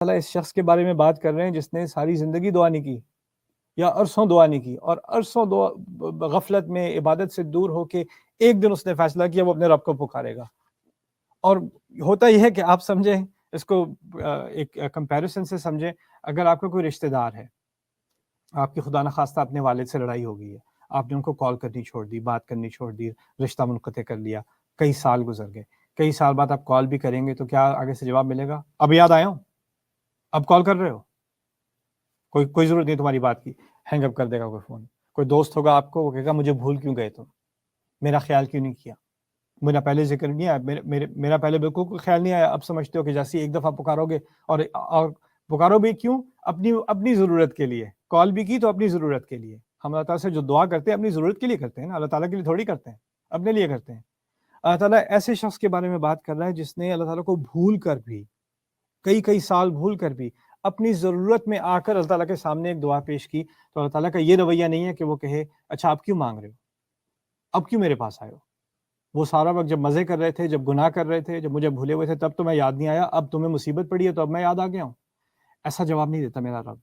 تعالیٰ اس شخص کے بارے میں بات کر رہے ہیں جس نے ساری زندگی دعا نہیں کی یا عرصوں دعا نہیں کی، اور عرصوں دعا غفلت میں عبادت سے دور ہو کے ایک دن اس نے فیصلہ کیا وہ اپنے رب کو پکارے گا. اور ہوتا یہ ہے کہ آپ سمجھیں اس کو ایک کمپیریسن سے سمجھیں. اگر آپ کا کوئی رشتہ دار ہے، آپ کی خدا نخواستہ اپنے والد سے لڑائی ہو گئی ہے، آپ نے ان کو کال کرنی چھوڑ دی، بات کرنی چھوڑ دی، رشتہ منقطع کر لیا، کئی سال گزر گئے، کئی سال بعد آپ کال بھی کریں گے تو کیا آگے سے جواب ملے گا؟ اب یاد آیا ہوں، اب کال کر رہے ہو، کوئی ضرورت نہیں تمہاری بات کی، ہینگ اپ کر دے گا کوئی فون. کوئی دوست ہوگا آپ کو، وہ کہے گا مجھے بھول کیوں گئے تم، میرا خیال کیوں نہیں کیا، میرا پہلے ذکر نہیں آیا، میرا پہلے بالکل کوئی خیال نہیں آیا. اب سمجھتے ہو کہ جیسے ایک دفعہ پکارو گے اور پکارو بھی کیوں؟ اپنی ضرورت کے لیے. کال بھی کی تو اپنی ضرورت کے لیے. ہم اللہ تعالیٰ سے جو دعا کرتے ہیں اپنی ضرورت کے لیے کرتے ہیں نا، اللہ تعالیٰ کے لیے تھوڑی کرتے ہیں، اپنے لیے کرتے ہیں. اللہ تعالیٰ ایسے شخص کے بارے میں بات کر رہا ہے جس نے اللہ تعالیٰ کو بھول کر بھی، کئی سال بھول کر بھی اپنی ضرورت میں آ کر اللہ تعالیٰ کے سامنے ایک دعا پیش کی. تو اللہ تعالیٰ کا یہ رویہ نہیں ہے کہ وہ کہے اچھا آپ کیوں مانگ رہے ہو، اب کیوں میرے پاس آئے ہو، وہ سارا وقت جب مزے کر رہے تھے، جب گناہ کر رہے تھے، جب مجھے بھولے ہوئے تھے تب تو میں یاد نہیں آیا، اب تمہیں مصیبت پڑی ہے تو اب میں یاد آ گیا ہوں. ایسا جواب نہیں دیتا میرا رب.